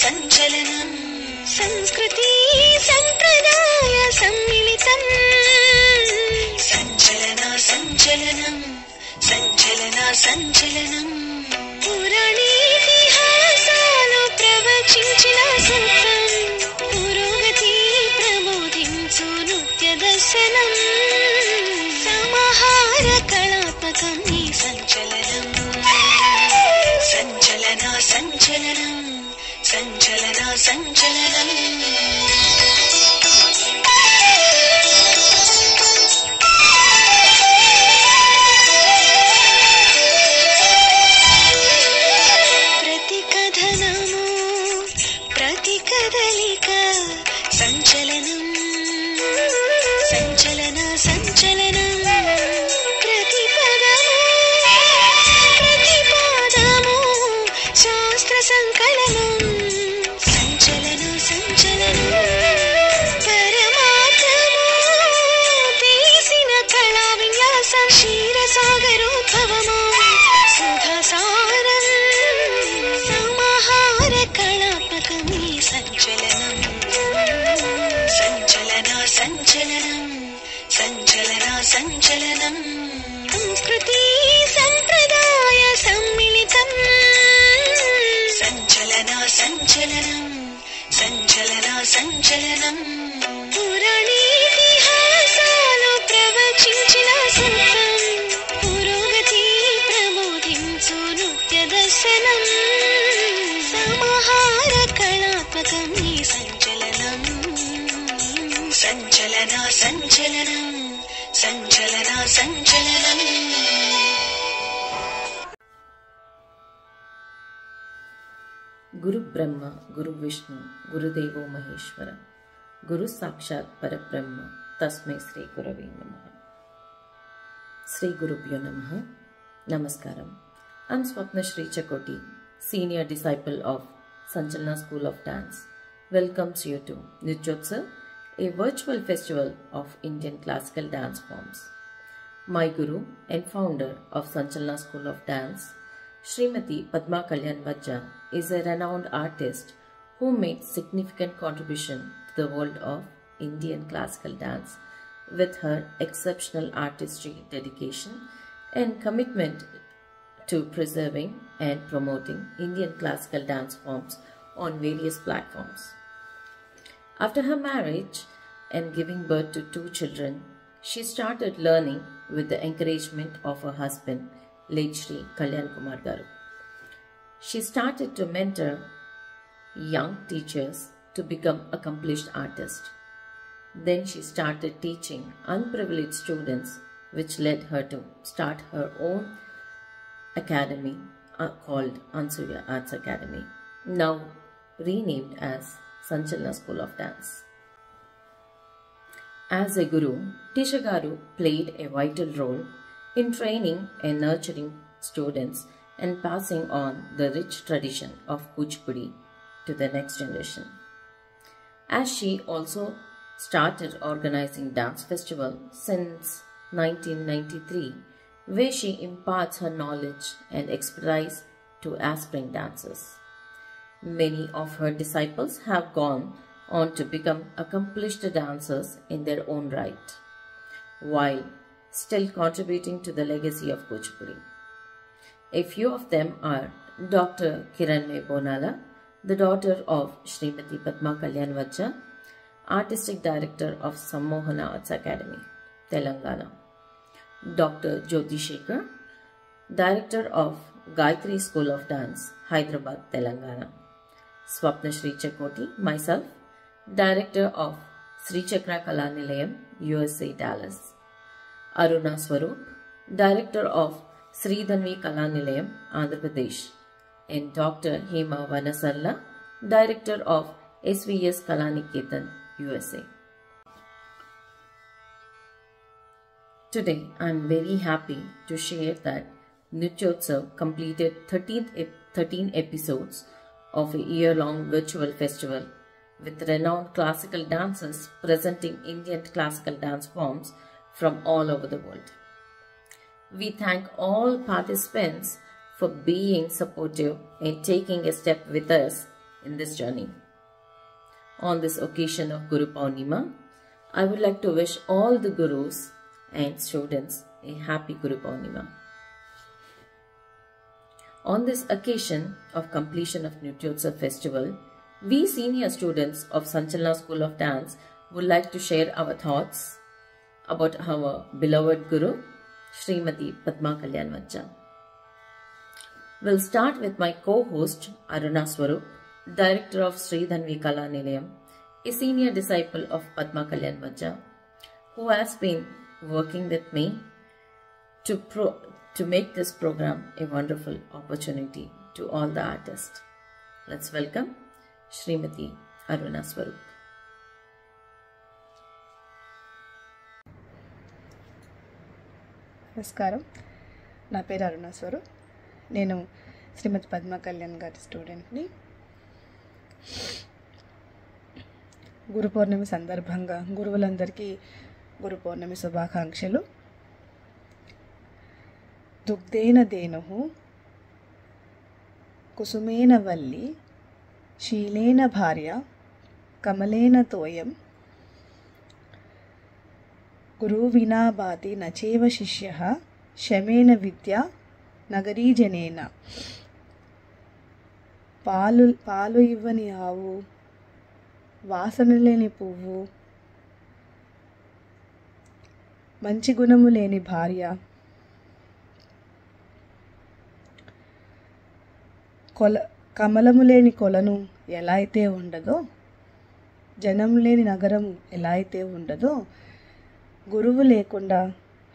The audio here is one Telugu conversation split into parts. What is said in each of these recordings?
సంచలనం సంస్కృతి సంప్రదాయ సమ్మిళితం సంచలన సంచలనం సంచలన సంచలనం పురాణేతిహాసాలు ప్రవచించిన సూత్రం పురోగతి ప్రబోధించు నృత్య దర్శనం సమాహార కళాత్మకం ఈ సంచలనం సంచలన సంచలనం సంచలన సంచలనం ప్రతి కథనము ప్రతి కదలిక సంచలనం సంచలన సంచలనం ప్రతి పదము ప్రతి పాదము శాస్త్ర సంకలనం సంచలన సంచలనం పరమాత్మము తీసిన కళా విన్యాసం క్షీరసాగరోద్భవము సుధాసారం సమాహార కళాత్మకం ఈ సంచలనం సంచలన సంచలనం సంచలన సంచలనం సంస్కృతి సంప్రదాయ సమ్మిళితం సంచలన సంచలనం సంచలన సంచలనం పురాణేతిహాసాలు ప్రవచించిన సూత్రం పురోగతి ప్రబోధించు నృత్య దర్శనం సమాహార కళాత్మకం ఈ సంచలనం సంచలన సంచలనం సంచలన సంచలనం గురు బ్రహ్మ గురు విష్ణు గురుదేవో మహేశ్వర గురు సాక్షాత్ పరబ్రహ్మ తస్మై శ్రీ గురవే నమః. శ్రీ గురుభ్యో నమః. నమస్కారం. I'm Swapna Shri Chakoti, senior disciple of Sanchalana School of Dance, welcomes you to Nrityotsav, a virtual festival of Indian classical dance forms. My guru and founder of Sanchalana School of Dance, Srimati Padma Kalyan Vajja, is a renowned artist who made significant contribution to the world of Indian classical dance with her exceptional artistry, dedication and commitment to preserving and promoting Indian classical dance forms on various platforms. After her marriage and giving birth to 2 children, she started learning with the encouragement of her husband, late Shri Kalyan Kumar Garu. She started to mentor young teachers to become accomplished artists. Then she started teaching unprivileged students, which led her to start her own academy called Ansuya Arts Academy, now renamed as Sanchalana School of Dance. As a guru, Teacher Garu played a vital role in training and nurturing students and passing on the rich tradition of Kuchipudi to the next generation. As she also started organizing dance festival since 1993, where she imparts her knowledge and expertise to aspiring dancers. Many of her disciples have gone on to become accomplished dancers in their own right, while still contributing to the legacy of Kuchipudi. A few of them are Dr. Kiranmay Bonala, the daughter of Srimati Padma Kalyan Vajja, Artistic Director of Sammohana Arts Academy, Telangana; Dr. Jyoti Shekhar, Director of Gayatri School of Dance, Hyderabad, Telangana; Swapna Shri Chakoti, myself, Director of Sri Chakra Kala Nilayam, USA, Dallas; Aruna Swaroop, Director of Sri Dhanvi Kala Nilayam, Andhra Pradesh; and Dr. Hema Vanasalla, Director of SVS Kalaniketan, USA. Today, I am very happy to share that Nrityotsav completed 13 episodes of a year-long virtual festival with renowned classical dancers presenting Indian classical dance forms from all over the world. We thank all participants for being supportive and taking a step with us in this journey. On this occasion of Guru Purnima, I would like to wish all the Gurus and students a happy Guru Purnima. On this occasion of completion of Nityotsav festival, we senior students of Sanchalana School of Dance would like to share our thoughts about our beloved Guru, Srimati Padma Kalyan Vajja. We'll start with my co-host Aruna Swarup, Director of Sri Dhanvi Kala Nilayam, a senior disciple of Padma Kalyan Vajja, who has been working with me to make this program a wonderful opportunity to all the artists. Let's welcome Srimati Aruna Swarup. నమస్కారం, నా పేరు అరుణ స్వరూప్. నేను శ్రీమతి పద్మ కళ్యాణ్ గారి స్టూడెంట్ని. గురు పౌర్ణమి సందర్భంగా గురువులందరికీ గురు పౌర్ణమి శుభాకాంక్షలు. దుగ్ధేన దేనుః కుసుమేన వల్లి శీలేన భార్య కమలేన తోయం గురు వినా బాతి నచేవ శిష్యః శమేన విద్య నగరీజనేన. పాలు ఇవ్వని ఆవు, వాసన లేని పువ్వు, మంచి గుణము లేని భార్య, కమలము లేని కొలను ఎలా అయితే ఉండదో, జనం లేని నగరము ఎలా అయితే ఉండదో, గురువు లేకుండా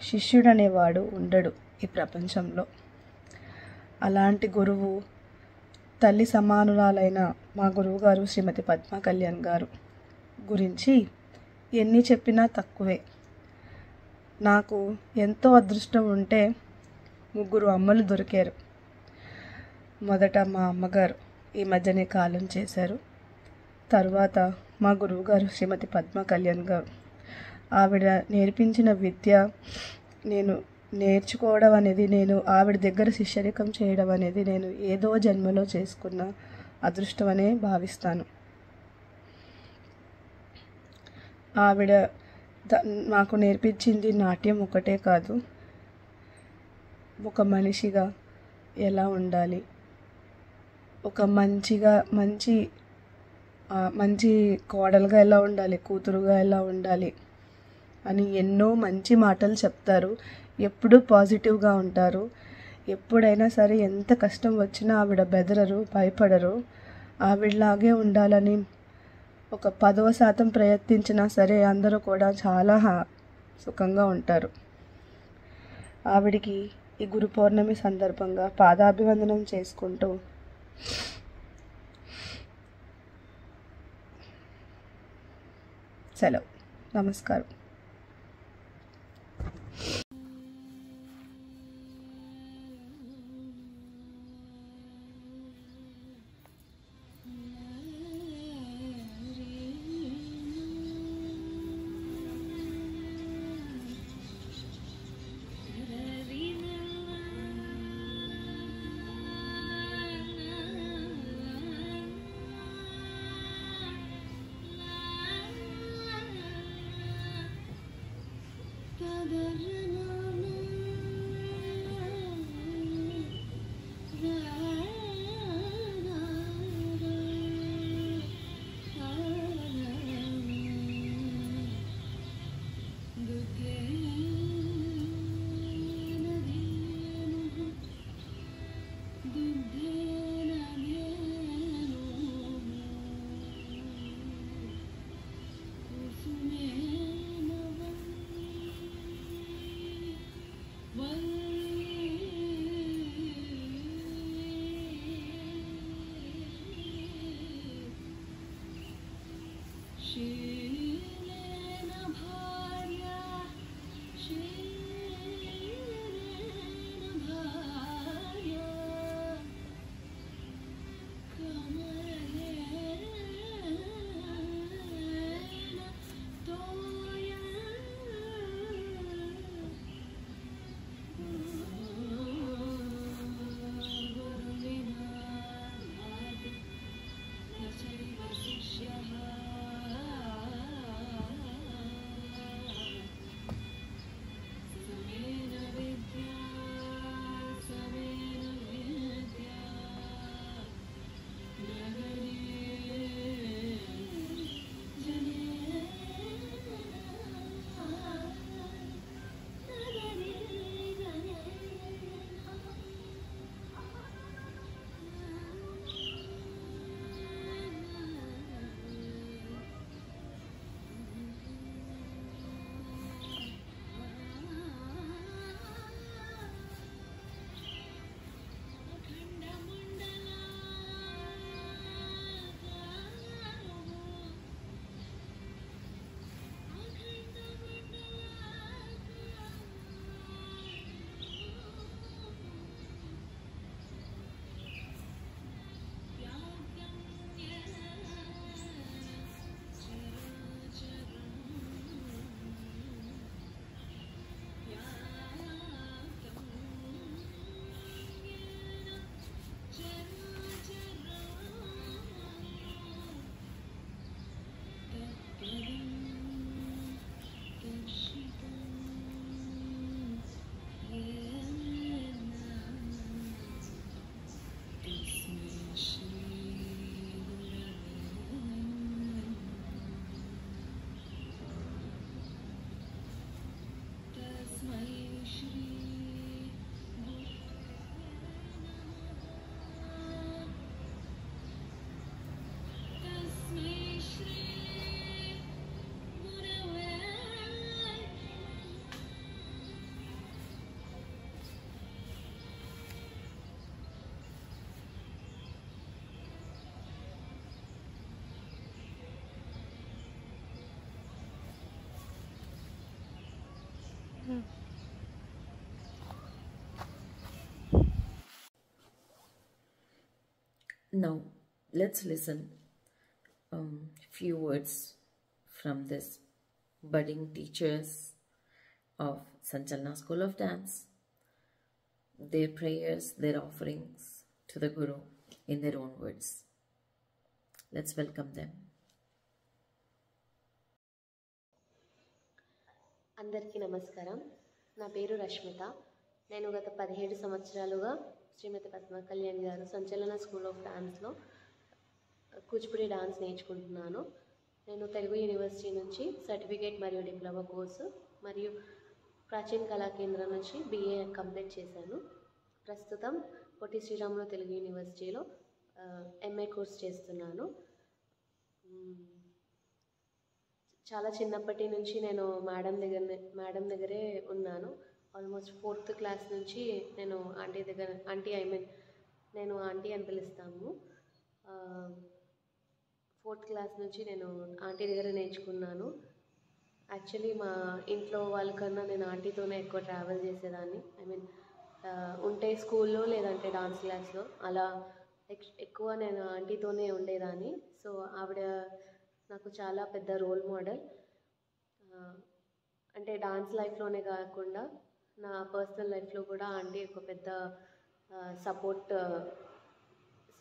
శిష్యుడనేవాడు ఉండడు ఈ ప్రపంచంలో. అలాంటి గురువు, తల్లి సమానురాలైన మా గురువుగారు శ్రీమతి పద్మ కళ్యాణ్ గారు గురించి ఎన్ని చెప్పినా తక్కువే. నాకు ఎంతో అదృష్టం ఉంటే ముగ్గురు అమ్మలు దొరికారు. మొదట మా అమ్మగారు ఈ మధ్యనే కాలం చేశారు. తరువాత మా గురువుగారు శ్రీమతి పద్మ కళ్యాణ్ గారు. ఆవిడ నేర్పించిన విద్య నేను నేర్చుకోవడం అనేది, నేను ఆవిడ దగ్గర శిష్యరికం చేయడం అనేది నేను ఏదో జన్మలో చేసుకున్న అదృష్టమనే భావిస్తాను. ఆవిడ నాకు నేర్పించింది నాట్యం ఒకటే కాదు, ఒక మనిషిగా ఎలా ఉండాలి, ఒక మంచి కోడలుగా ఎలా ఉండాలి, కూతురుగా ఎలా ఉండాలి అని ఎన్నో మంచి మాటలు చెప్తారు. ఎప్పుడూ పాజిటివ్గా ఉంటారు. ఎప్పుడైనా సరే ఎంత కష్టం వచ్చినా ఆవిడ బెదరరు, భయపడరు. ఆవిడలాగే ఉండాలని ఒక 10% ప్రయత్నించినా సరే అందరూ కూడా చాలా సుఖంగా ఉంటారు. ఆవిడికి ఈ గురు పౌర్ణమి సందర్భంగా పాదాభివందనం చేసుకుంటూ సెలవు. నమస్కారం. Now, let's listen few words from this budding teachers of Sanchalana School of Dance, their prayers, their offerings to the Guru in their own words. Let's welcome them. అందరికీ నమస్కారం. నా పేరు రష్మిత. నేను గత 17 సంవత్సరాలుగా శ్రీమతి పద్మ కళ్యాణ్ గారు సంచలన స్కూల్ ఆఫ్ డాన్స్లో కూచిపూడి డాన్స్ నేర్చుకుంటున్నాను. నేను తెలుగు యూనివర్సిటీ నుంచి సర్టిఫికేట్ మరియు డిప్లొమా కోర్సు మరియు ప్రాచీన కళా కేంద్రం నుంచి BA కంప్లీట్ చేశాను. ప్రస్తుతం పొట్టి శ్రీరాములు తెలుగు యూనివర్సిటీలో MA కోర్స్ చేస్తున్నాను. చాలా చిన్నప్పటి నుంచి నేను మేడం దగ్గరే ఉన్నాను. ఆల్మోస్ట్ 4th క్లాస్ నుంచి నేను నేను ఆంటీ అని పిలుస్తాము. 4th క్లాస్ నుంచి నేను ఆంటీ దగ్గర నేర్చుకున్నాను. యాక్చువల్లీ మా ఇంట్లో వాళ్ళకన్నా నేను ఆంటీతోనే ఎక్కువ ట్రావెల్ చేసేదాన్ని. ఉంటే స్కూల్లో లేదంటే డాన్స్ క్లాస్లో అలా ఎక్కువ నేను ఆంటీతోనే ఉండేదాన్ని. సో ఆవిడ నాకు చాలా పెద్ద రోల్ మోడల్. అంటే డాన్స్ లైఫ్లోనే కాకుండా నా పర్సనల్ లైఫ్లో కూడా ఆంటీ ఒక పెద్ద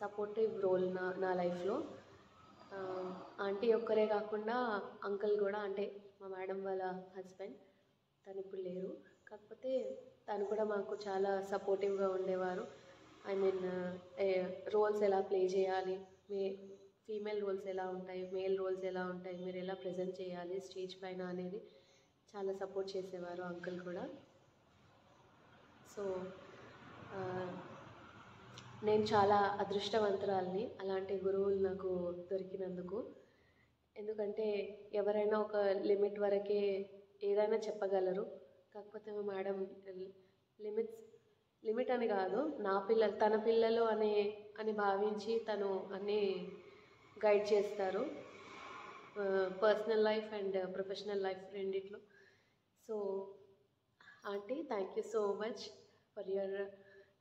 సపోర్టివ్ రోల్ నా లైఫ్లో. ఆంటీ ఒక్కరే కాకుండా అంకుల్ కూడా, అంటే మా మేడం వాళ్ళ హస్బెండ్, తను ఇప్పుడు లేరు, కాకపోతే తను కూడా మాకు చాలా సపోర్టివ్గా ఉండేవారు. రోల్స్ ఎలా ప్లే చేయాలి, ఫీమేల్ రోల్స్ ఎలా ఉంటాయి, మేల్ రోల్స్ ఎలా ఉంటాయి, మీరు ఎలా ప్రజెంట్ చేయాలి స్టేజ్ పైన అనేది చాలా సపోర్ట్ చేసేవారు అంకుల్ కూడా. సో నేను చాలా అదృష్టవంతురాలిని అలాంటి గురువులు నాకు దొరికినందుకు. ఎందుకంటే ఎవరైనా ఒక లిమిట్ వరకే ఏదైనా చెప్పగలరు, కాకపోతే మా మేడం లిమిట్ అని కాదు, తన పిల్లలు అని భావించి తను అన్నీ గైడ్ చేస్తారు, personal life and professional life రెండిట్లో. So aunty, thank you so much for your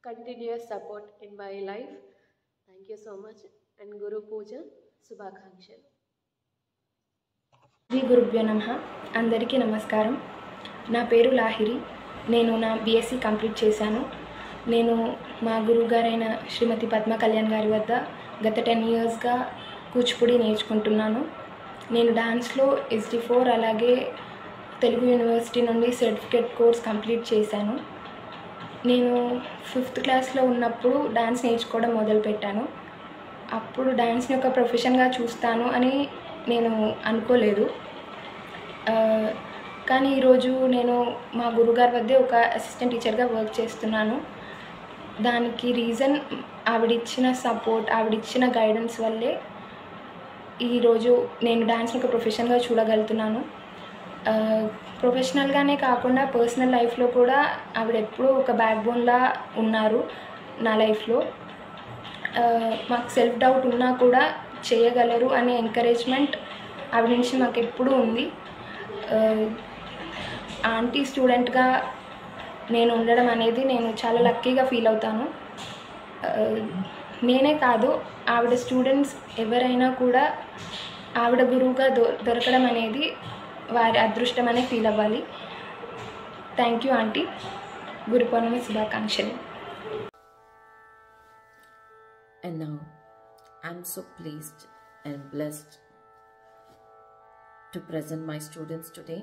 continuous support in my life. Thank you so much. And Guru Puja శుభాకాంక్షలు. శ్రీ గురుభ్యో నమః. అందరికీ నమస్కారం. నా పేరు లాహిరి. నేను నా BSc కంప్లీట్ చేశాను. నేను మా గురువుగారైన శ్రీమతి పద్మ కళ్యాణ్ గారి వద్ద గత 10 ఇయర్స్గా కూచిపూడి నేర్చుకుంటున్నాను. నేను డాన్స్లో SD4 అలాగే తెలుగు యూనివర్సిటీ నుండి సర్టిఫికేట్ కోర్స్ కంప్లీట్ చేశాను. నేను 5th క్లాస్లో ఉన్నప్పుడు డాన్స్ నేర్చుకోవడం మొదలుపెట్టాను. అప్పుడు డాన్స్ని ఒక ప్రొఫెషన్గా చూస్తాను అని నేను అనుకోలేదు. కానీ ఈరోజు నేను మా గురుగారి వద్దే ఒక అసిస్టెంట్ టీచర్గా వర్క్ చేస్తున్నాను. దానికి రీజన్ ఆవిడిచ్చిన సపోర్ట్, ఆవిడిచ్చిన గైడెన్స్ వల్లే ఈరోజు నేను డాన్స్ని ఒక ప్రొఫెషన్గా చూడగలుగుతున్నాను. ప్రొఫెషనల్గానే కాకుండా పర్సనల్ లైఫ్లో కూడా ఆవిడ ఎప్పుడూ ఒక బ్యాక్ బోన్లా ఉన్నారు నా లైఫ్లో. మాకు సెల్ఫ్ డౌట్ ఉన్నా కూడా చేయగలరు అనే ఎంకరేజ్మెంట్ ఆవిడ నుంచి మాకు ఎప్పుడూ ఉంది. ఆంటీ స్టూడెంట్గా నేను ఉండడం అనేది నేను చాలా లక్కీగా ఫీల్ అవుతాను. నేనే కాదు, ఆవిడ స్టూడెంట్స్ ఎవరైనా కూడా ఆవిడ గురువుగా దొరకడం అనేది వారి అదృష్టం అనే ఫీల్ అవ్వాలి. Thank you aunty. Guru Purnima శుభాకాంక్షలు. And now I'm so pleased and blessed to present my students today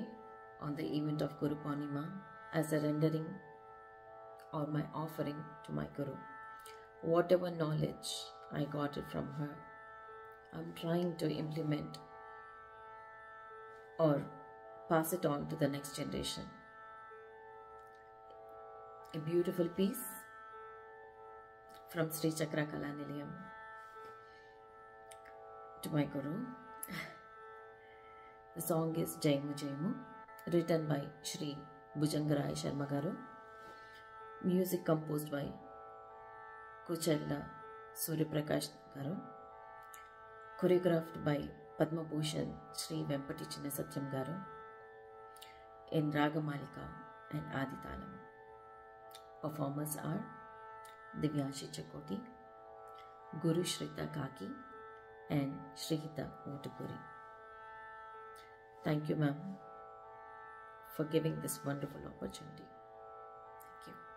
on the event of Guru Purnima as a rendering or my offering to my Guru. Whatever knowledge I got it from her, I'm trying to implement or pass it on to the next generation. A beautiful piece from Sri Chakra Kala Nilayam to my Guru. The song is Jaimu Jaimu, written by Shri Bhujangarai Sharma Garu, music composed by Kuchella Suryaprakash Garu, choreographed by Padma Bhushan Shri Vempati Chinna Satyam Garu, in Raga Malika and Aditalam. Performers are Divyanshi Chakoti, Guru Shrita Kaki and Shrihita Otapuri. Thank you, ma'am, for giving this wonderful opportunity. Thank you.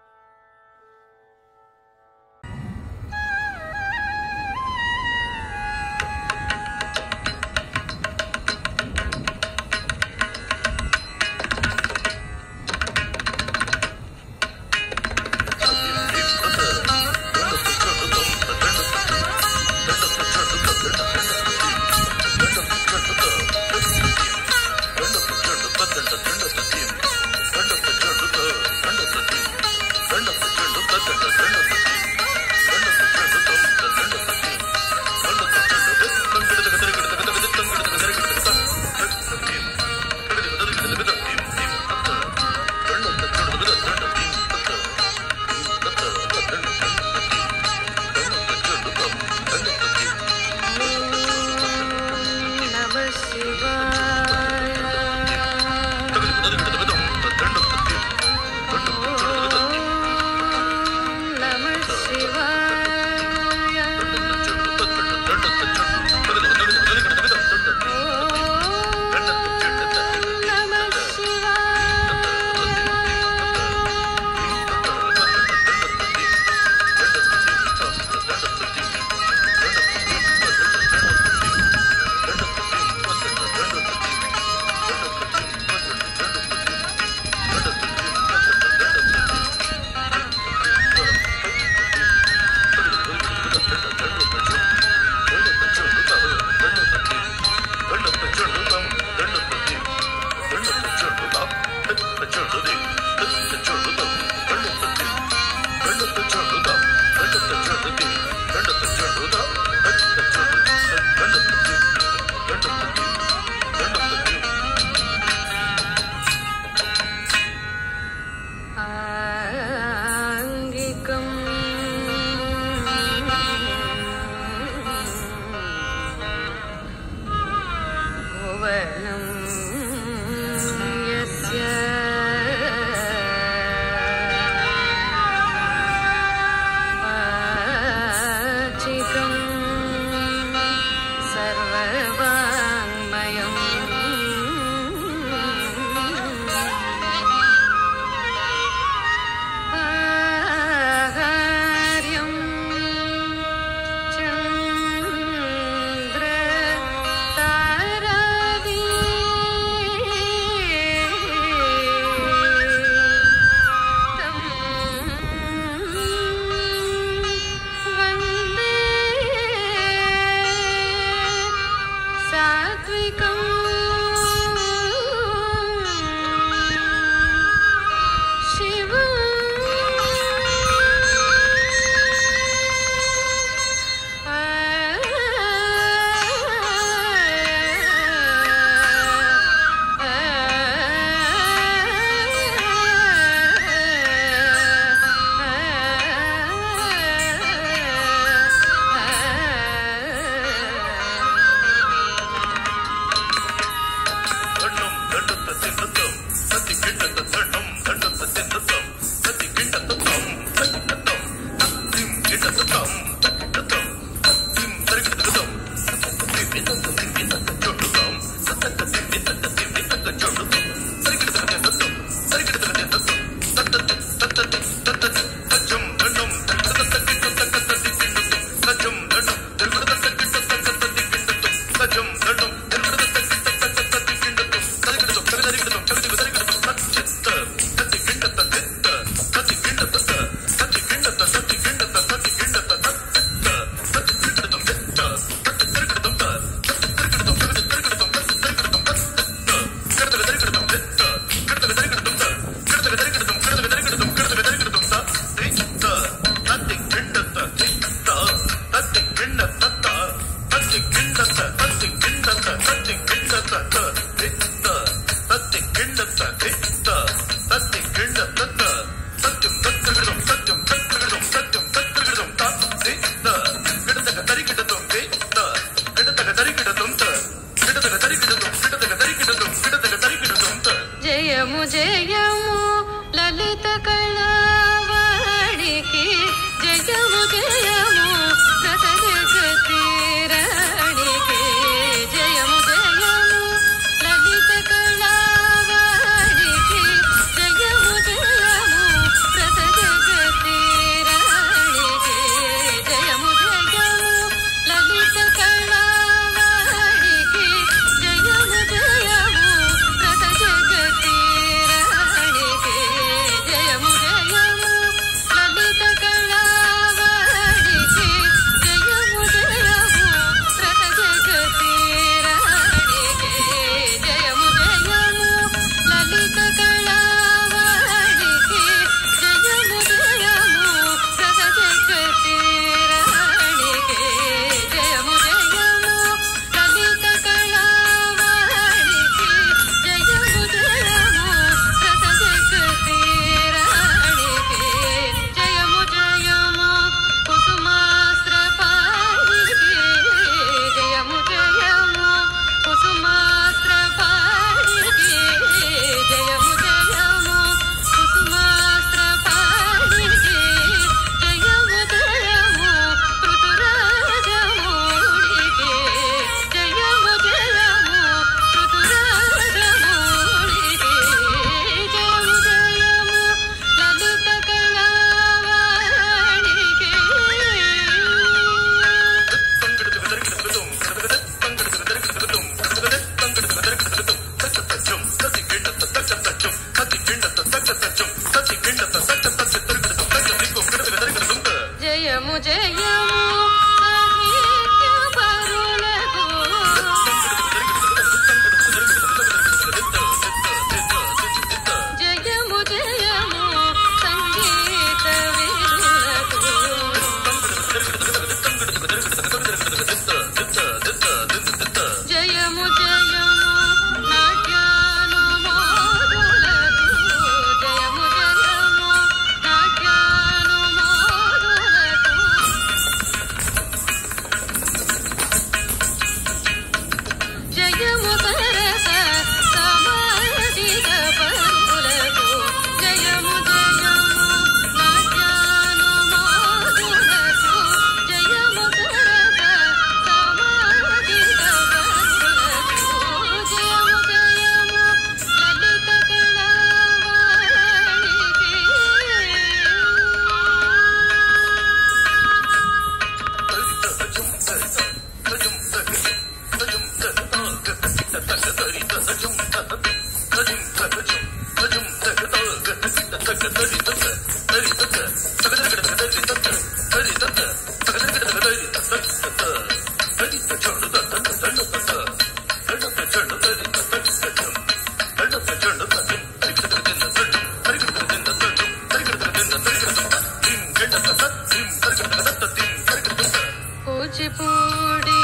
Kuchipudi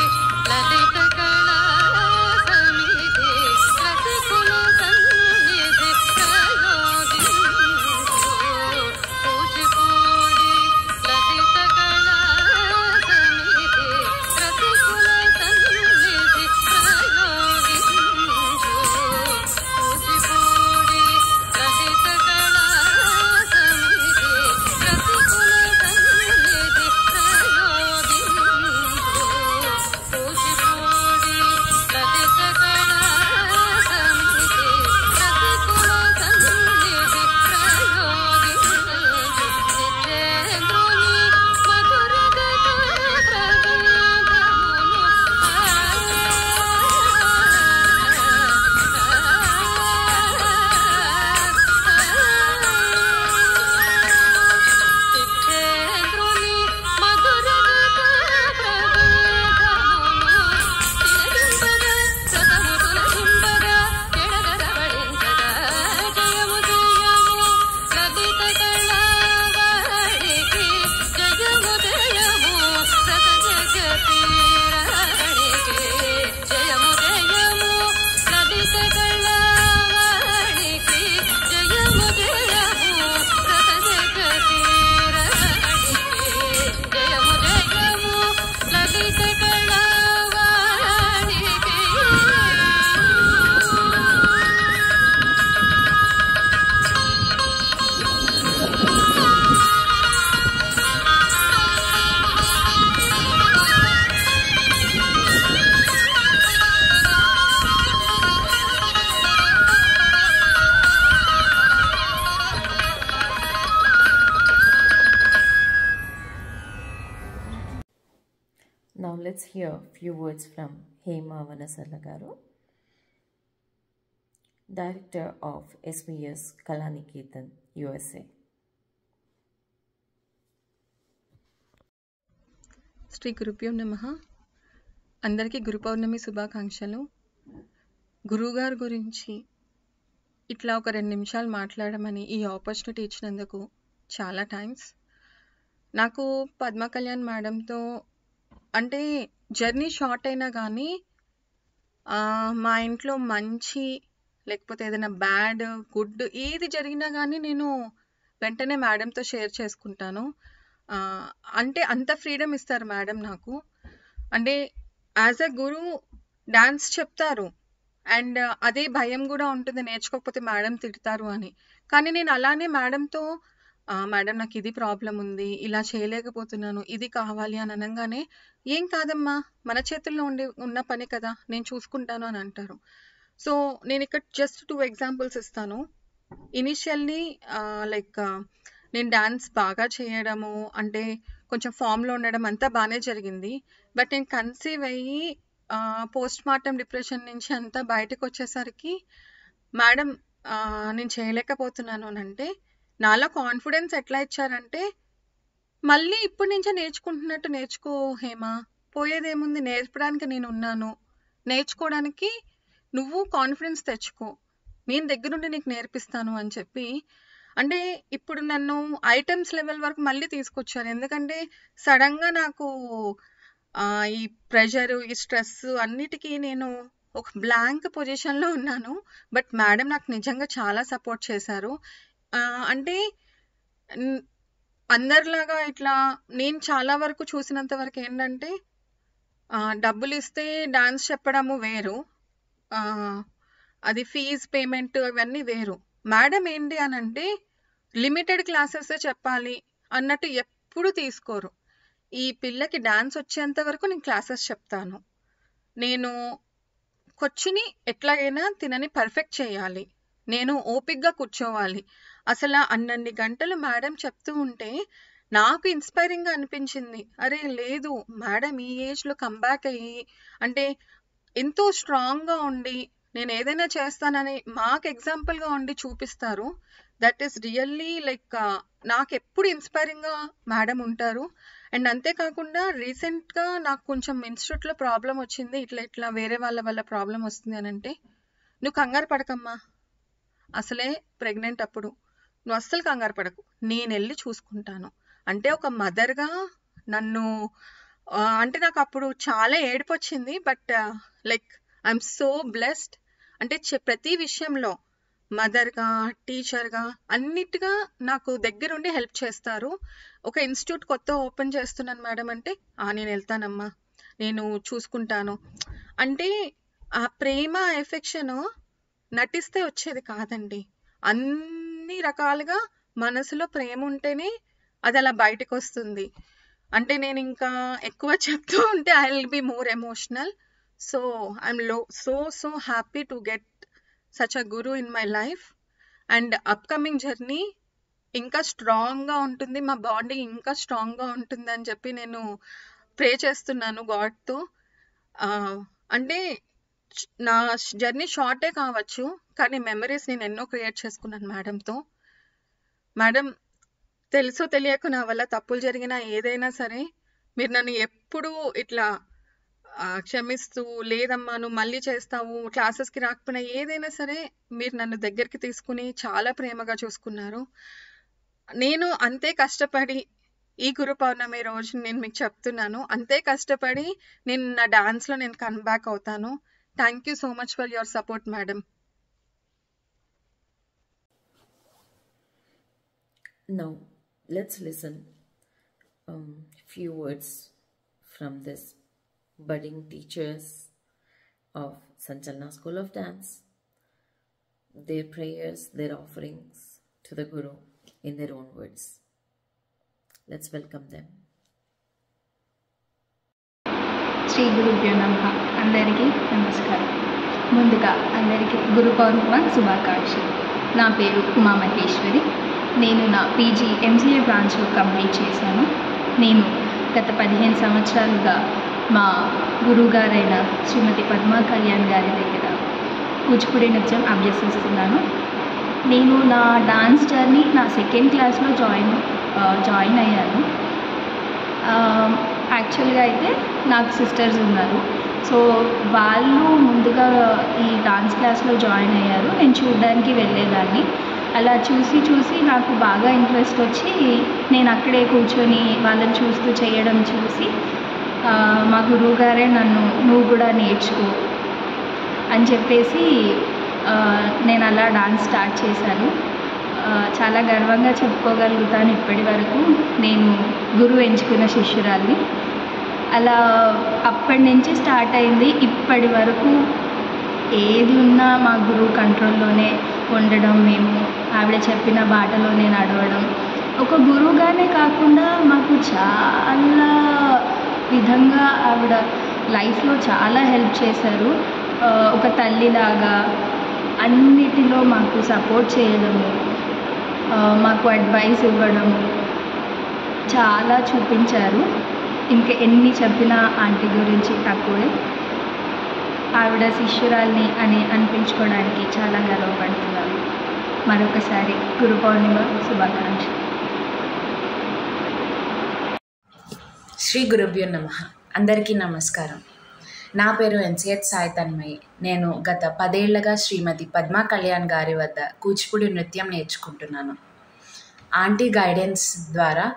లలిత కళా సమితి రసికుల సన్నిధి ప్రయోగించు. కూచిపూడి లలిత కళా సమితి రసికుల సన్నిధి ప్రయోగించు. కూచిపూడి లలిత కళా సమితి రసికుల సన్నిధి Now let's hear a few words from Hema Vanasala garu, Director of SVS Kalaniketan, USA. Shri గురుభ్యో నమః. అందరికీ గురు పౌర్ణమి శుభాకాంక్షలు. గురువుగారి గురించి ఇట్లా ఒక 2 నిమిషాలు మాట్లాడమని ఈ ఆపర్చునిటీ ఇచ్చినందుకు చాలా థ్యాంక్స్. నాకు పద్మ కళ్యాణ్ మేడంతో అంటే జర్నీ షార్ట్ అయినా కానీ మా ఇంట్లో మంచి లేకపోతే ఏదైనా బ్యాడ్ గుడ్ ఏది జరిగినా కానీ నేను వెంటనే మేడంతో షేర్ చేసుకుంటాను. అంటే అంత ఫ్రీడమ్ ఇస్తారు మేడం నాకు. అంటే యాజ్ ఎ గురు డాన్స్ చెప్తారు అండ్ అదే భయం కూడా ఉంటుంది నేర్చుకోకపోతే మేడం తిడతారు అని. కానీ నేను అలానే మేడంతో మేడం నాకు ఇది ప్రాబ్లం ఉంది, ఇలా చేయలేకపోతున్నాను, ఇది కావాలి అని అనగానే ఏం కాదమ్మా మన చేతుల్లో ఉన్న పని కదా నేను చూసుకుంటాను అని అంటారు. సో నేను ఇక్కడ జస్ట్ 2 ఎగ్జాంపుల్స్ ఇస్తాను. ఇనిషియల్లీ లైక్ నేను డాన్స్ బాగా చేయడము అంటే కొంచెం ఫామ్లో ఉండడం అంతా బాగానే జరిగింది. బట్ నేను కన్సీవ్ అయ్యి పోస్ట్ మార్టం డిప్రెషన్ నుంచి అంతా బయటకు వచ్చేసరికి మేడం నేను చేయలేకపోతున్నాను అని అంటే నాలో కాన్ఫిడెన్స్ ఎట్లా ఇచ్చారంటే మళ్ళీ ఇప్పటి నుంచే నేర్చుకుంటున్నట్టు నేర్చుకో హేమా, పోయేదేముంది, నేర్పడానికి నేను ఉన్నాను, నేర్చుకోవడానికి నువ్వు కాన్ఫిడెన్స్ తెచ్చుకో, నేను దగ్గరుండి నీకు నేర్పిస్తాను అని చెప్పి అంటే ఇప్పుడు నన్ను ఐటమ్స్ లెవెల్ వరకు మళ్ళీ తీసుకొచ్చారు. ఎందుకంటే సడన్గా నాకు ఈ ప్రెషర్ ఈ స్ట్రెస్ అన్నిటికీ నేను ఒక బ్లాంక్ పొజిషన్లో ఉన్నాను. బట్ మేడం నాకు నిజంగా చాలా సపోర్ట్ చేశారు. అంటే అందరిలాగా ఇట్లా నేను చాలా వరకు చూసినంత వరకు ఏంటంటే డబ్బులు ఇస్తే డాన్స్ చెప్పడము వేరు, అది ఫీజ్ పేమెంట్ అవన్నీ వేరు. మేడం ఏంటి అని అంటే లిమిటెడ్ క్లాసెస్ చెప్పాలి అన్నట్టు ఎప్పుడు తీసుకోరు. ఈ పిల్లకి డాన్స్ వచ్చేంత వరకు నేను క్లాసెస్ చెప్తాను, నేను కొచ్చిని ఎట్లాగైనా తినని పర్ఫెక్ట్ చేయాలి, నేను ఓపిక్గా కూర్చోవాలి. అసలు అన్నన్ని గంటలు మేడం చెప్తూ ఉంటే నాకు ఇన్స్పైరింగ్గా అనిపించింది. అరే లేదు మేడం ఈ ఏజ్లో కంబ్యాక్ అయ్యి అంటే ఎంతో స్ట్రాంగ్గా ఉండి నేను ఏదైనా చేస్తానని మాకు ఎగ్జాంపుల్గా ఉండి చూపిస్తారు. దట్ ఈస్ రియల్లీ లైక్ నాకు ఎప్పుడు ఇన్స్పైరింగ్గా మేడం ఉంటారు. అండ్ అంతేకాకుండా రీసెంట్గా నాకు కొంచెం ఇన్స్టిట్యూట్లో ప్రాబ్లం వచ్చింది, ఇట్లా వేరే వాళ్ళ వల్ల ప్రాబ్లం వస్తుంది అని అంటే, నువ్వు కంగారు పడకమ్మా, అసలే ప్రెగ్నెంట్ అప్పుడు నువ్వు అస్సలు కంగారు పడకు, నేను వెళ్ళి చూసుకుంటాను అంటే ఒక మదర్గా నన్ను అంటే నాకు అప్పుడు చాలా ఏడుపు వచ్చింది. But like I'm so blessed. అంటే ప్రతి విషయంలో మదర్గా, టీచర్గా అన్నిటిగా నాకు దగ్గరుండి హెల్ప్ చేస్తారు. ఒక ఇన్స్టిట్యూట్ కొత్త ఓపెన్ చేస్తున్నాను మేడం అంటే, నేను వెళ్తానమ్మా, నేను చూసుకుంటాను అంటే ఆ ప్రేమ ఎఫెక్షను నటిస్తే వచ్చేది కాదండి. అన్ని రకాలుగా మనసులో ప్రేమ ఉంటేనే అది అలా బయటకు వస్తుంది. అంటే నేను ఇంకా ఎక్కువ చెప్తూ ఉంటే I will be more emotional. So I'm so happy to get such a Guru in my life. And upcoming journey ఇంకా స్ట్రాంగ్గా ఉంటుంది, మా బాండింగ్ ఇంకా స్ట్రాంగ్గా ఉంటుంది అని చెప్పి నేను ప్రే చేస్తున్నాను గాడ్తో. అంటే నా జర్నీ షార్టే కావచ్చు, కానీ మెమరీస్ నేను ఎన్నో క్రియేట్ చేసుకున్నాను మేడంతో. మేడం, తెలుసో తెలియక నా వల్ల తప్పులు జరిగినా ఏదైనా సరే మీరు నన్ను ఎప్పుడూ ఇట్లా క్షమిస్తూ, లేదమ్మా నువ్వు మళ్ళీ చేస్తావు, క్లాసెస్కి రాకపోయినా ఏదైనా సరే మీరు నన్ను దగ్గరికి తీసుకుని చాలా ప్రేమగా చూసుకున్నారు. నేను అంతే కష్టపడి ఈ గురు పౌర్ణమి రోజు నేను మీకు చెప్తున్నాను, అంతే కష్టపడి నేను నా డాన్స్లో నేను కమ్బ్యాక్ అవుతాను. Thank you so much for your support madam. Now, let's listen few words from this budding teachers of Sanchalana School of Dance, their prayers, their offerings to the Guru in their own words. Let's welcome them. శ్రీ గురుభ్యో నమః. అందరికీ నమస్కారం. ముందుగా అందరికీ గురు పౌర్ణిమ శుభాకాంక్షలు. నా పేరు ఉమా మహేశ్వరి. నేను నా పీజీ ఎంసీఏ బ్రాంచ్లో కంప్లీట్ చేశాను. నేను గత 15 సంవత్సరాలుగా మా గురువుగారైన శ్రీమతి పద్మా కళ్యాణ్ గారి దగ్గర కూచిపూడి నృత్యం అభ్యసిస్తున్నాను. నేను నా డాన్స్ జర్నీ నా 2nd క్లాస్లో జాయిన్ అయ్యాను. యాక్చువల్గా అయితే నాకు సిస్టర్స్ ఉన్నారు. సో వాళ్ళు ముందుగా ఈ డాన్స్ క్లాస్లో జాయిన్ అయ్యారు. నేను చూడడానికి వెళ్ళేదాన్ని. అలా చూసి నాకు బాగా ఇంట్రెస్ట్ వచ్చి నేను అక్కడే కూర్చొని వాళ్ళని చూస్తూ చేయడం చూసి మా గురువుగారే నువ్వు కూడా నేర్చుకో అని చెప్పేసి నేను అలా డాన్స్ స్టార్ట్ చేశాను. చాలా గర్వంగా చెప్పుకోగలుగుతాను, ఇప్పటి వరకు నేను గురువు ఎంచుకున్న శిష్యురాల్ని. అలా అప్పటి నుంచి స్టార్ట్ అయింది. ఇప్పటి వరకు ఏది ఉన్నా మా గురువు కంట్రోల్లోనే ఉండడం, మేము ఆవిడ చెప్పిన బాటలోనే నడవడం. ఒక గురువుగానే కాకుండా మాకు చాలా విధంగా ఆవిడ లైఫ్లో చాలా హెల్ప్ చేశారు. ఒక తల్లిలాగా అన్నిటిలో మాకు సపోర్ట్ చేయడము, మాకు అడ్వైస్ ఇవ్వడము చాలా చూపించారు. ఇంకా ఎన్ని చెప్పినా ఆంటీ గురించి తక్కువే. ఆవిడ శిష్యురాల్ని అని అనిపించుకోవడానికి చాలా గర్వపడుతున్నాను. మరొకసారి గురు పౌర్ణిమ శుభాకాంక్షలు. శ్రీ గురుభ్యో నమః. అందరికీ నమస్కారం. నా పేరు ఎన్సిహెచ్ సాయి తన్మయి. నేను గత 10 ఏళ్లుగా శ్రీమతి పద్మా కళ్యాణ్ గారి వద్ద కూచిపూడి నృత్యం నేర్చుకుంటున్నాను. ఆంటీ గైడెన్స్ ద్వారా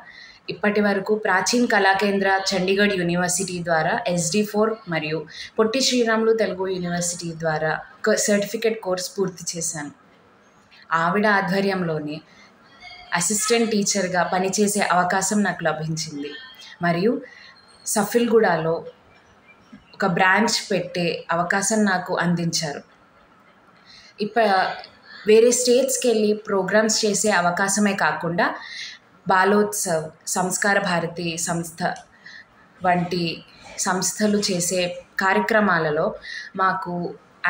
ఇప్పటి వరకు ప్రాచీన్ కళాకేంద్ర చండీగఢ్ యూనివర్సిటీ ద్వారా SD4 మరియు పొట్టి శ్రీరాములు తెలుగు యూనివర్సిటీ ద్వారా సర్టిఫికేట్ కోర్స్ పూర్తి చేశాను. ఆవిడ ఆధ్వర్యంలోనే అసిస్టెంట్ టీచర్గా పనిచేసే అవకాశం నాకు లభించింది. మరియు సఫిల్గూడలో ఒక బ్రాంచ్ పెట్టే అవకాశం నాకు అందించారు. వేరే స్టేట్స్కి వెళ్ళి ప్రోగ్రామ్స్ చేసే అవకాశమే కాకుండా బాలోత్సవ్, సంస్కార భారతి సంస్థ వంటి సంస్థలు చేసే కార్యక్రమాలలో మాకు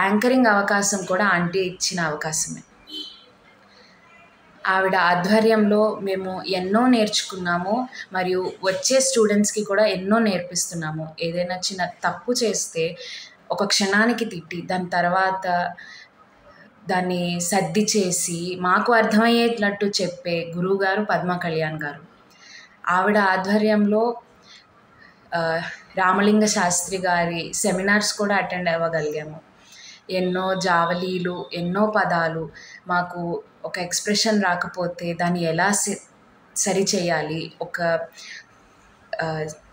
యాంకరింగ్ అవకాశం కూడా ఆంటీ ఇచ్చిన అవకాశమే. ఆవిడ ఆధ్వర్యంలో మేము ఎన్నో నేర్చుకున్నాము మరియు వచ్చే స్టూడెంట్స్కి కూడా ఎన్నో నేర్పిస్తున్నాము. ఏదైనా చిన్న తప్పు చేస్తే ఒక క్షణానికి తిట్టి దాని తర్వాత దాన్ని సర్ది చేసి మాకు అర్థమయ్యేటట్టు చెప్పే గురువుగారు పద్మా కళ్యాణ్ గారు. ఆవిడ ఆధ్వర్యంలో రామలింగ శాస్త్రి గారి సెమినార్స్ కూడా అటెండ్ అవ్వగలిగాము. ఎన్నో జావలీలు, ఎన్నో పదాలు, మాకు ఒక ఎక్స్ప్రెషన్ రాకపోతే దాన్ని ఎలా సరిచేయాలి,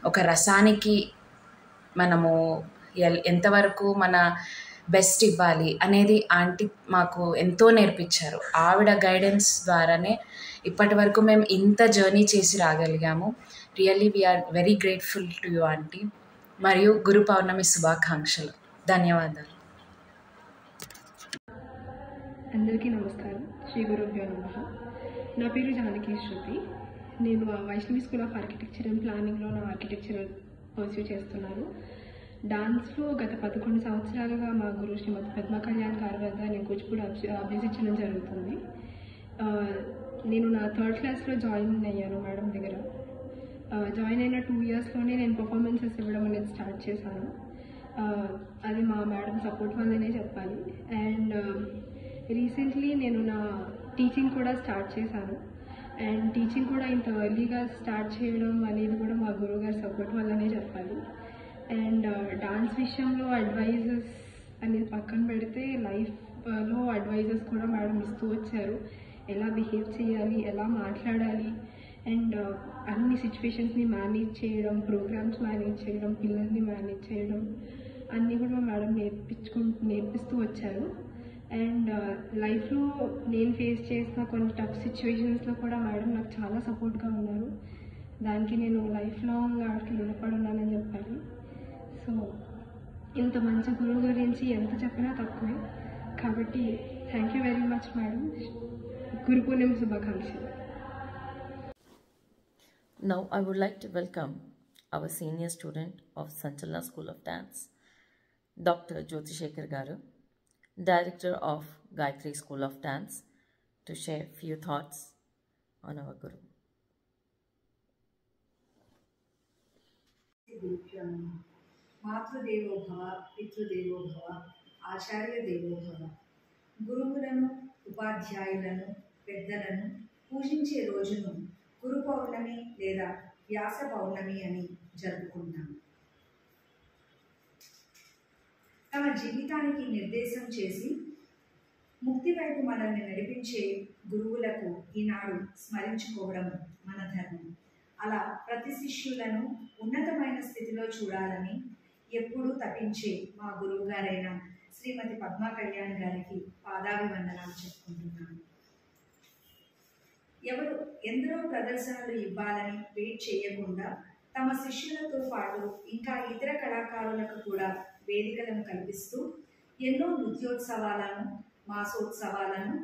ఒక రసానికి మనము ఎంతవరకు మన బెస్ట్ ఇవ్వాలి అనేది ఆంటీ మాకు ఎంతో నేర్పించారు. ఆవిడ గైడెన్స్ ద్వారానే ఇప్పటి వరకు మేము ఇంత జర్నీ చేసి రాగలిగాము. Really we are very grateful to you aunty. మరియు గురు పౌర్ణమి శుభాకాంక్షలు. ధన్యవాదాలు. అందరికీ నమస్కారం. శ్రీ గురుభ్యో నమః. నా పేరు జానకి శృతి. నేను Vaishnavi school of architecture and ప్లానింగ్లో నా ఆర్కిటెక్చర్ పర్స్యూ చేస్తున్నాను. డాన్స్లో గత 11 సంవత్సరాలుగా మా గురు శ్రీమతి పద్మా కళ్యాణ్ గారి వద్ద నేను కూచిపూడి అభ్యసించడం జరుగుతుంది. నేను నా 3rd క్లాస్లో జాయిన్ అయ్యాను మేడం దగ్గర. జాయిన్ అయిన 2 ఇయర్స్లోనే నేను పర్ఫార్మెన్సెస్ ఇవ్వడం అనేది స్టార్ట్ చేశాను. అది మా మేడం సపోర్ట్ వల్లనే చెప్పాలి. అండ్ రీసెంట్లీ నేను నా టీచింగ్ కూడా స్టార్ట్ చేశాను. అండ్ టీచింగ్ కూడా ఇంత ఎర్లీగా స్టార్ట్ చేయడం అనేది కూడా మా గురువుగారి సపోర్ట్ వల్లనే చెప్పాలి. అండ్ డాన్స్ విషయంలో అడ్వైజెస్ అనేది పక్కన పెడితే లైఫ్లో అడ్వైజెస్ కూడా మేడం ఇస్తూ వచ్చారు. ఎలా బిహేవ్ చేయాలి, ఎలా మాట్లాడాలి, అండ్ అన్ని సిచ్యువేషన్స్ని మేనేజ్ చేయడం, ప్రోగ్రామ్స్ మేనేజ్ చేయడం, పిల్లల్ని మేనేజ్ చేయడం అన్నీ కూడా మేడం నేర్పిస్తూ వచ్చారు. అండ్ లైఫ్లో నేను ఫేస్ చేసిన కొన్ని టఫ్ సిచ్యువేషన్స్లో కూడా మేడం నాకు చాలా సపోర్ట్గా ఉన్నారు. దానికి నేను లైఫ్ లాంగ్ ఆవిడకి రుణపడి ఉన్నానని చెప్పాలి. సో ఇంత మంచి గురువు గురించి ఎంత చెప్పినా తక్కువే. కాబట్టి thank you very much madam. Guru Purnima శుభాకాంక్షలు. Now I would like to welcome our senior student of Sanchalana School of Dance, Dr. Jyoti Shekhar Garu, Director of Gayatri School of Dance, to share few thoughts on our Guru. మాతృదేవో భవ, పితృదేవో భవ, ఆచార్య దేవో భవ. గురువులను, ఉపాధ్యాయులను, పెద్దలను పూజించే రోజును గురు పౌర్ణమి లేదా వ్యాస పౌర్ణమి అని జరుపుకుంటాం. తమ జీవితానికి నిర్దేశం చేసి ముక్తి వైపు మనల్ని నడిపించే గురువులకు ఈనాడు స్మరించుకోవడం మన ధర్మం. అలా ప్రతి శిష్యులను ఉన్నతమైన స్థితిలో చూడాలని ఎప్పుడూ తపించే మా గురువు గారైన శ్రీమతి పద్మా కళ్యాణ్ గారికి పాదాభివందనాలు చెప్పుకుంటున్నాను. ఎందరో ప్రదర్శనలు ఇవ్వాలని వెయిట్ చేయకుండా తమ శిష్యులతో పాటు ఇంకా ఇతర కళాకారులకు కూడా వేదికలను కల్పిస్తూ ఎన్నో నృత్యోత్సవాలను, మాసోత్సవాలను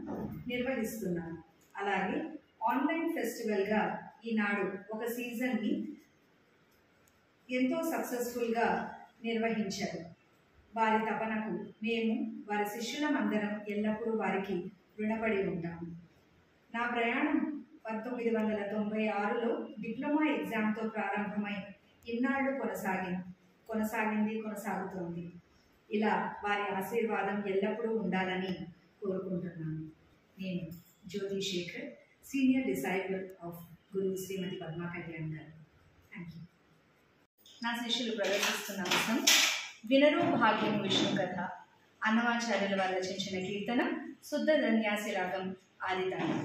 నిర్వహిస్తున్నారు. అలాగే ఆన్లైన్ ఫెస్టివల్గా ఈనాడు ఒక సీజన్ని ఎంతో సక్సెస్ఫుల్గా నిర్వహించారు. వారి తపనకు మేము వారి శిష్యులమందరం ఎల్లప్పుడూ వారికి రుణపడి ఉంటాము. నా ప్రయాణం 1996లో డిప్లొమా ఎగ్జామ్తో ప్రారంభమై ఇన్నాళ్ళు కొనసాగుతోంది. ఇలా వారి ఆశీర్వాదం ఎల్లప్పుడూ ఉండాలని కోరుకుంటున్నాను. నేను జ్యోతి శేఖర్, సీనియర్ డిసైపుల్ ఆఫ్ గురు శ్రీమతి పద్మా కళ్యాణ్ గారు. Thank you. నా శిష్యులు ప్రదర్శిస్తున్న అంశం వినరు భాగ్యం విష్ణు కథ. అన్నమాచార్యుల వారు రచించిన కీర్తన శుద్ధ ధన్యాసి రాగం ఆదితాళం.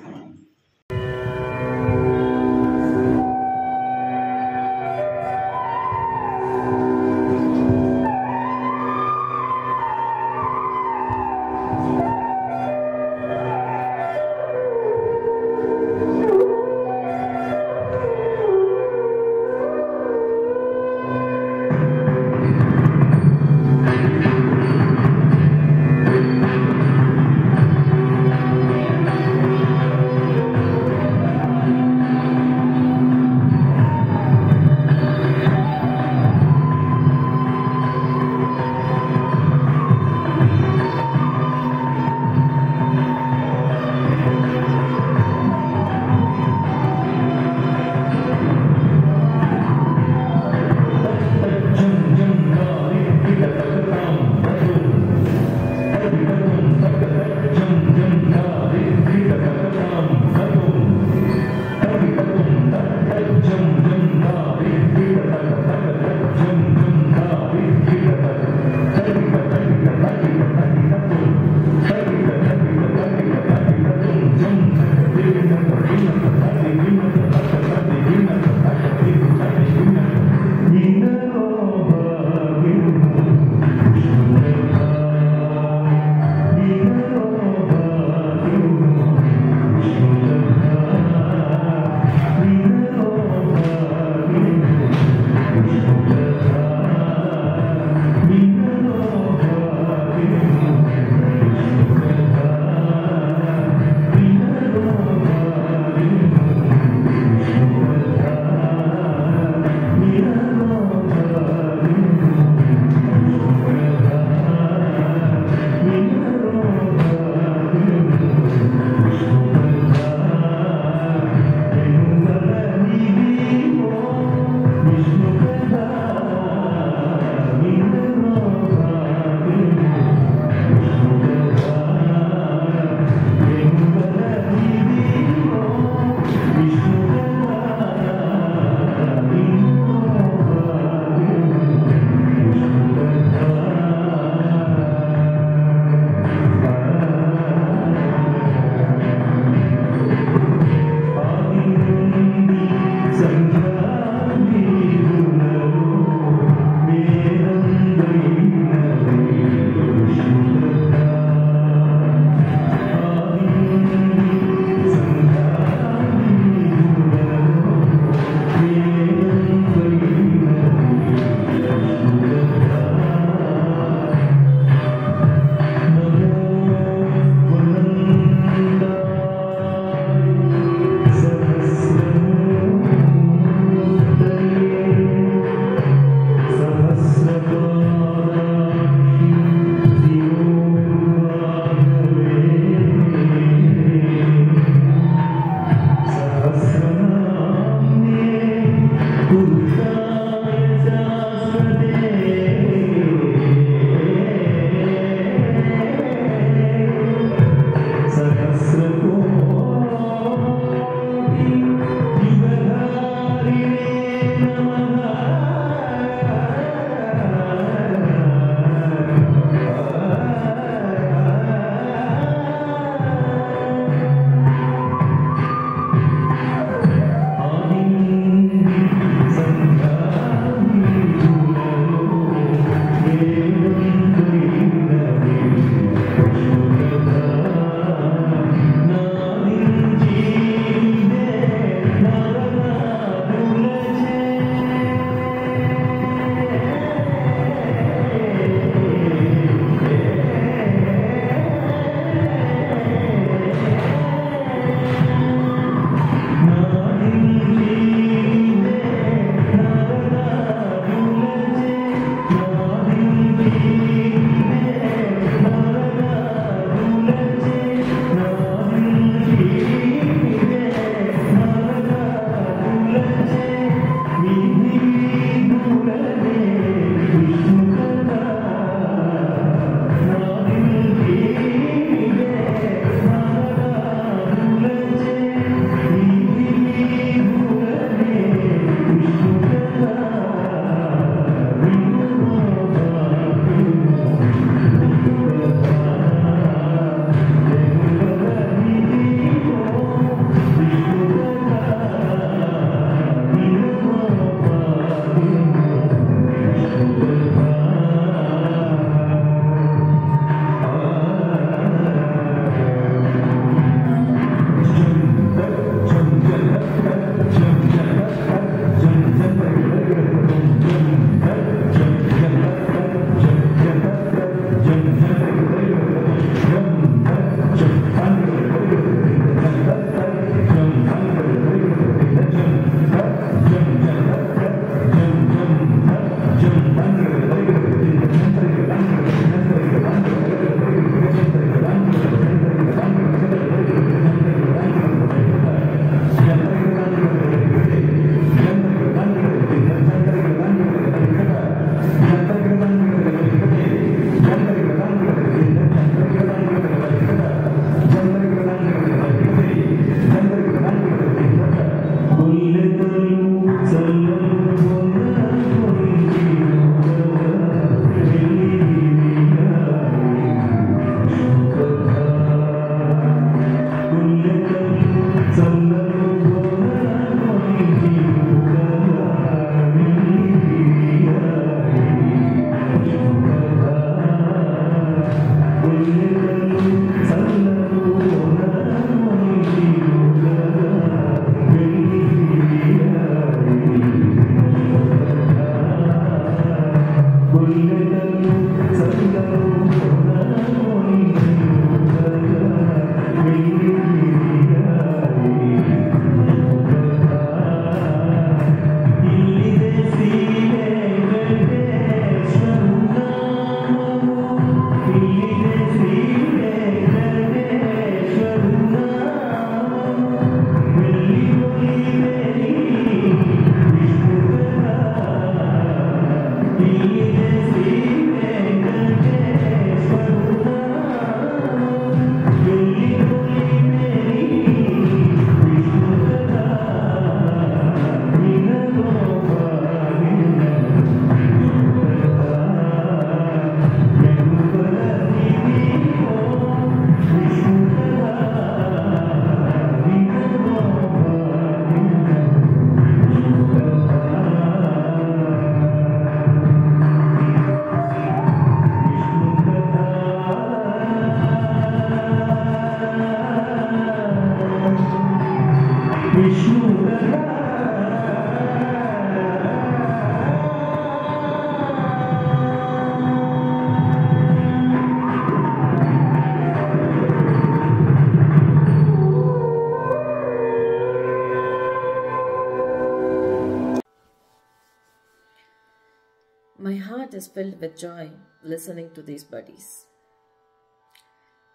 heart is filled with joy listening to these buddies.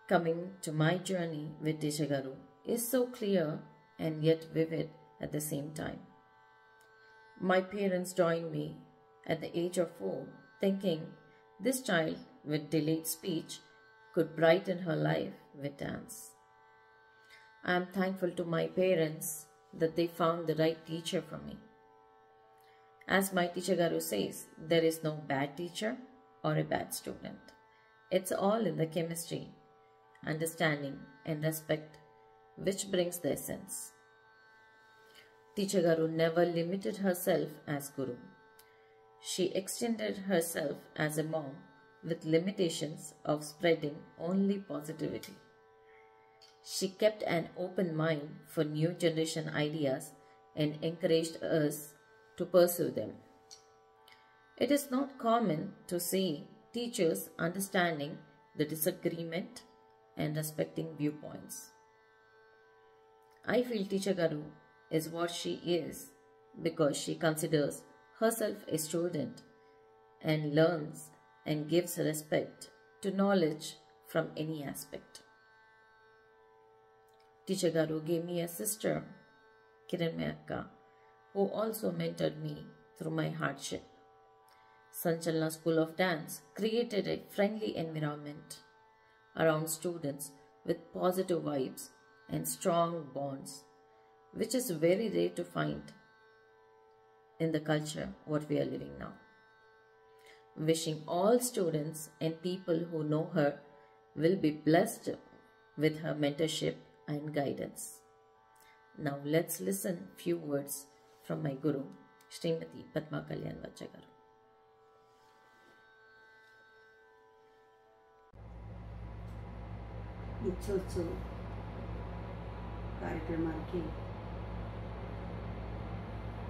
Coming to my journey with Teacher Garu is so clear and yet vivid at the same time. My parents joined me at the age of 4, thinking this child with delayed speech could brighten her life with dance. I am thankful to my parents that they found the right teacher for me. As my Teacher Garu says, there is no bad teacher or a bad student. It's all in the chemistry, understanding and respect which brings the essence. Teacher Garu never limited herself as Guru. She extended herself as a mom with limitations of spreading only positivity. She kept an open mind for new generation ideas and encouraged us to pursue them. It is not common to see teachers understanding the disagreement and respecting viewpoints. I feel Teacher Garu is what she is because she considers herself a student and learns and gives respect to knowledge from any aspect. Teacher Garu gave me a sister, Kiranmay Akka, who also mentored me through my hardship. Sanchalana School of Dance created a friendly environment around students with positive vibes and strong bonds, which is very rare to find in the culture what we are living now. Wishing all students and people who know her will be blessed with her mentorship and guidance. Now let's listen few words from my Guru, Srimati Padma Kalyan Vachagaru. నిత్యోత్సవ కార్యక్రమానికి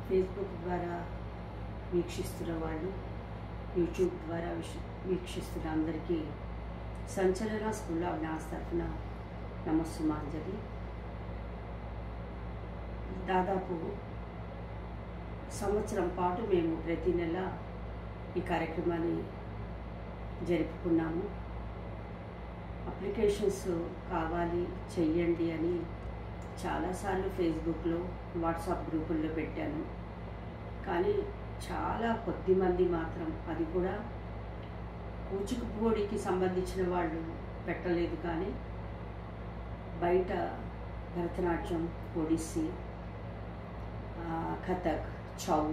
ఫేస్బుక్ ద్వారా వీక్షిస్తున్న వాళ్ళు, యూట్యూబ్ ద్వారా వీక్షిస్తున్న అందరికీ సంచలన స్కూల్ ఆఫ్ డాన్స్ తరఫున నమస్సుమాంజలి. దాదాపు సంవత్సరం పాటు మేము ప్రతి నెల ఈ కార్యక్రమాన్ని జరుపుకున్నాము. అప్లికేషన్స్ కావాలి చెయ్యండి అని చాలాసార్లు ఫేస్బుక్లో, వాట్సాప్ గ్రూపుల్లో పెట్టాను. కానీ చాలా కొద్ది మంది మాత్రం, అది కూడా కూచిపూడికి సంబంధించిన వాళ్ళు పెట్టలేదు. కానీ బయట భరతనాట్యం, ఒడిస్సీ, కథక్, చౌ,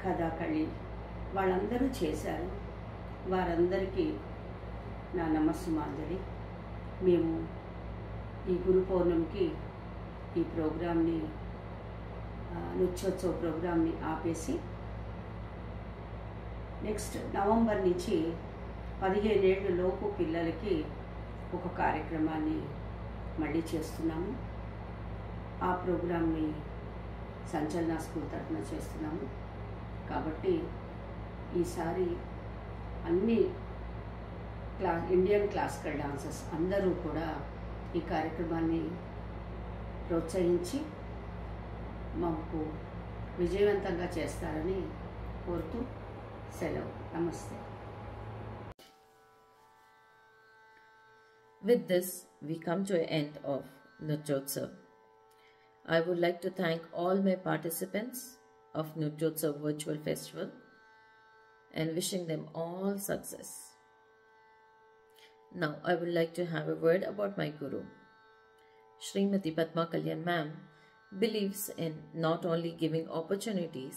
కథాకళి వాళ్ళందరూ చేశారు. వారందరికీ నా నమస్సుమాంజలి. మేము ఈ గురు పౌర్ణమికి ఈ ప్రోగ్రామ్ని, నృత్యోత్సవ ప్రోగ్రామ్ని ఆపేసి నెక్స్ట్ నవంబర్ నుంచి 15 ఏళ్ళ లోపు పిల్లలకి ఒక కార్యక్రమాన్ని మళ్ళీ చేస్తున్నాము. ఆ ప్రోగ్రామ్ని సంచలన స్కూల్ తరఫున చేస్తున్నాము. కాబట్టి ఈసారి అన్ని ఇండియన్ క్లాసికల్ డాన్సర్స్ అందరూ కూడా ఈ కార్యక్రమాన్ని ప్రోత్సహించి మాకు విజయవంతంగా చేస్తారని కోరుతూ సెలవు. నమస్తే. With this, we come to an end of Nrutyotsav. I would like to thank all my participants of Nrutyotsav Virtual Festival and wishing them all success. Now, I would like to have a word about my Guru. Srimati Padma Kalyan ma'am believes in not only giving opportunities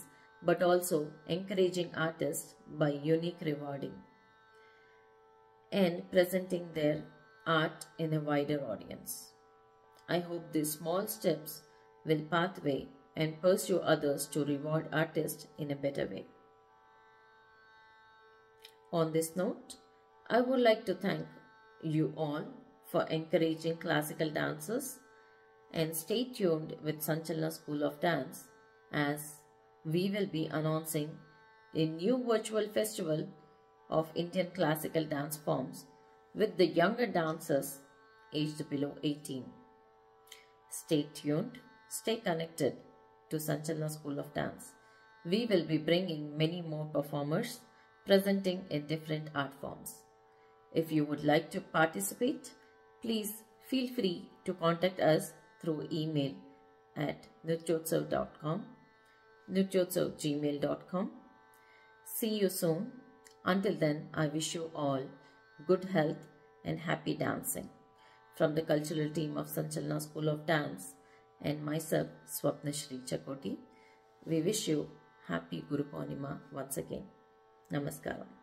but also encouraging artists by unique rewarding and presenting their art in a wider audience. I hope these small steps will pathway and pursue others to reward artists in a better way. On this note, I would like to thank you all for encouraging classical dancers and stay tuned with Sanchalana School of Dance as we will be announcing a new virtual festival of Indian classical dance forms with the younger dancers aged below 18. Stay tuned, stay connected to Sanchalana School of Dance. We will be bringing many more performers, presenting in different art forms. If you would like to participate, please feel free to contact us through email at nrityotsav.com, nrityotsav@gmail.com. See you soon. Until then, I wish you all good health and happy dancing. From the cultural team of Sanchalana School of Dance and myself, Swapnashri Chakoti, we wish you happy Guru Purnima once again. Namaskaram.